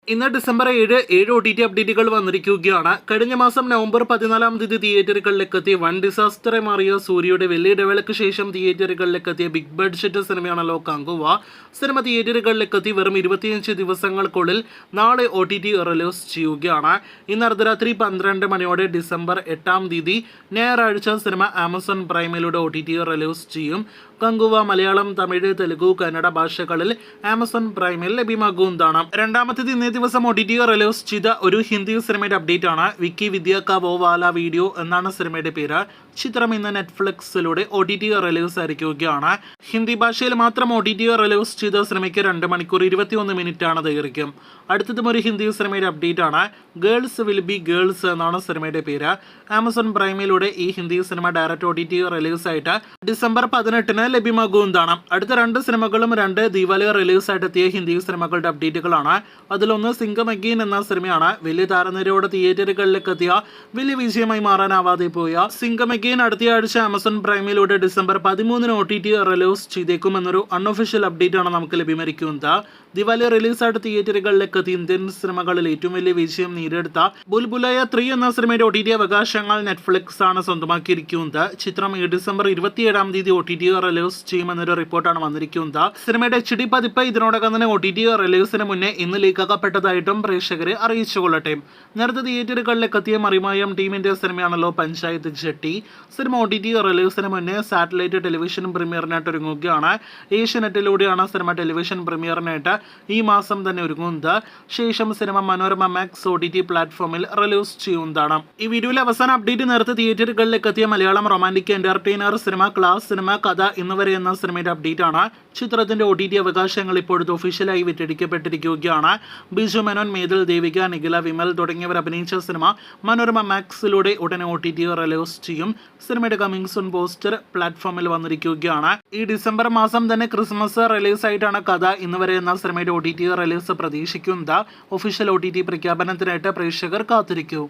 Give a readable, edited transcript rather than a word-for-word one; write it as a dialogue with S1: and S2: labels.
S1: ഇന്ന് December 7 OTT അപ്ഡേറ്റുകൾ വന്നിരിക്കുകയാണ്. കഴിഞ്ഞ മാസം നവംബർ 14-ാം തീയതി തിയേറ്ററുകളിലെത്തിയ വൻ ഡിസാസ്റ്ററെ മാറിയ സൂര്യയുടെ വലിയ ഇടവേളയ്ക്ക് ശേഷം തിയേറ്ററുകളിലെത്തിയ ബിഗ് ബഡ്ജറ്റ് സിനിമയാണല്ലോ കങ്കുവ. സിനിമ തിയേറ്ററുകളിലെത്തി വെറും 25 ദിവസങ്ങൾക്കുള്ളിൽ നാളെ OTT റിലീസ് ചെയ്യുകയാണ്. ഇന്ന് അർദ്ധരാത്രി 12 മണിയോടെ ഡിസംബർ 8-ാം തീയതി ഞായറാഴ്ച സിനിമ ആമസോൺ പ്രൈമിലൂടെ OTT റിലീസ് ചെയ്യും. കങ്കുവ മലയാളം, തമിഴ്, തെലുഗു, കന്നഡ ഭാഷകളിൽ ആമസോൺ പ്രൈമിൽ ലഭ്യമാകുന്നതാണ്. രണ്ടാമത്തേത് ഇന്നേ ദിവസം OTT റിലീസ് ചെയ്ത ഒരു ഹിന്ദി സിനിമയുടെ അപ്ഡേറ്റ് ആണ്. വിക്കി വിദ്യ കാ വോ വാല വീഡിയോ എന്നാണ് സിനിമയുടെ പേര്. ചിത്രം ഇന്ന് നെറ്റ്ഫ്ലിക്സിലൂടെ OTT റിലീസ് ആയിരിക്കുകയാണ്. ഹിന്ദി ഭാഷയിൽ മാത്രം OTT റിലീസ് ചെയ്ത സിനിമയ്ക്ക് 2 മണിക്കൂർ 21 മിനിറ്റ് ആണ് ദൈർഘ്യം. അടുത്തതും ഒരു ഹിന്ദി സിനിമയുടെ അപ്ഡേറ്റ് ആണ്. ഗേൾസ് വിൽ ബി ഗേൾസ് എന്നാണ് സിനിമയുടെ പേര്. ആമസോൺ പ്രൈമിലൂടെ ഈ Hindi cinema direct OTT release ആയിട്ട് ഡിസംബർ 18-ന് ലഭ്യമാകുന്നതാണ്. അടുത്ത 2 സിനിമകളും 2 ദീപാവലി റിലീസ് ആയിട്ട് എത്തിയ ഹിന്ദി സിനിമകളുടെ അപ്ഡേറ്റുകളാണ്. അതിലൊന്ന് സിംഗം അഗെയിൻ എന്ന സിനിമയാണ്. വലിയ താരനിരയോടെ തിയേറ്ററുകളിലേക്ക് എത്തിയ വലിയ വിജയമായി മാറാനാവാതെ പോയ സിംഗം അഗെയിൻ അടുത്ത ആഴ്ച ആമസോൺ പ്രൈമിലൂടെ ഡിസംബർ 13-ന് OTT റിലീസ് ചെയ്തേക്കുമെന്നൊരു അൺഒഫീഷ്യൽ അപ്ഡേറ്റ് ആണ് നമുക്ക് ലഭ്യമായിരിക്കുന്നത്. ദിവാലി റിലീസായിട്ട് തിയേറ്ററുകളിലേക്ക് എത്തിയ ഇന്ത്യൻ സിനിമകളിൽ ഏറ്റവും വലിയ വിജയം നേടിയെടുത്ത ബുൽബുലയ 3 എന്ന സിനിമയുടെ OTT അവകാശങ്ങൾ നെറ്റ്ഫ്ലിക്സ് ആണ് സ്വന്തമാക്കിയിരിക്കുന്നത്. ചിത്രം ഈ ഡിസംബർ 27-ാം തീയതി OTT റിലീസ് ചെയ്യുമെന്നൊരു റിപ്പോർട്ടാണ് വന്നിരിക്കുന്നത്. സിനിമയുടെ HD പതിപ്പ് ഇതിനോടകം തന്നെ OTT റിലീസിന് മുന്നേ ഇന്ന് ലീക്കാക്കപ്പെട്ടതായിട്ടും പ്രേക്ഷകരെ അറിയിച്ചുകൊള്ളട്ടെ. നേരത്തെ തിയേറ്ററുകളിലേക്ക് എത്തിയ മറിമായം ടീമിന്റെ സിനിമയാണല്ലോ പഞ്ചായത്ത് ജട്ടി. സിനിമ OTT റിലീസിന് മുന്നേ സാറ്റലൈറ്റ് ടെലിവിഷൻ പ്രീമിയറിനായിട്ട് ഒരുങ്ങുകയാണ്. ഏഷ്യനെറ്റിലൂടെയാണ് സിനിമ ടെലിവിഷൻ പ്രീമിയറിനായിട്ട് ഈ മാസം തന്നെ ഒരുങ്ങുന്നത്. ശേഷം സിനിമ മനോരമ മാക്സ് OTT പ്ലാറ്റ്ഫോമിൽ റിലീസ് ചെയ്യുന്നതാണ്. ഈ വീഡിയോയിലെ അവസാന അപ്ഡേറ്റ് നേരത്തെ തിയേറ്ററുകളിലേക്ക് എത്തിയ Malayalam romantic entertainer cinema class cinema കഥ എന്നിവരെ എന്ന സിനിമയുടെ അപ്ഡേറ്റ് ആണ്. ചിത്രത്തിന്റെ OTT അവകാശങ്ങൾ ഇപ്പോഴത്തെ ഒഫീഷ്യലായി വിറ്റഴിക്കപ്പെട്ടിരിക്കുകയാണ്. ബിജു മേനോൻ, മേതിൽ ദേവിക, നിഖില വിമൽ തുടങ്ങിയവർ അഭിനയിച്ച സിനിമ മനോരമ മാക്സിലൂടെ ഉടനെ OTT റിലീസ് ചെയ്യും. സിനിമയുടെ കമ്മിങ് സൂൺ പോസ്റ്റർ പ്ലാറ്റ്ഫോമിൽ വന്നിരിക്കുകയാണ്. ഈ ഡിസംബർ മാസം തന്നെ ക്രിസ്മസ് റിലീസ് ആയിട്ടാണ് കഥ ഇന്നുവരെ എന്ന സിനിമയുടെ OTT റിലീസ് പ്രതീക്ഷിക്കുന്നത്. ഒഫീഷ്യൽ OTT പ്രഖ്യാപനത്തിനായിട്ട് പ്രേക്ഷകർ കാത്തിരിക്കൂ.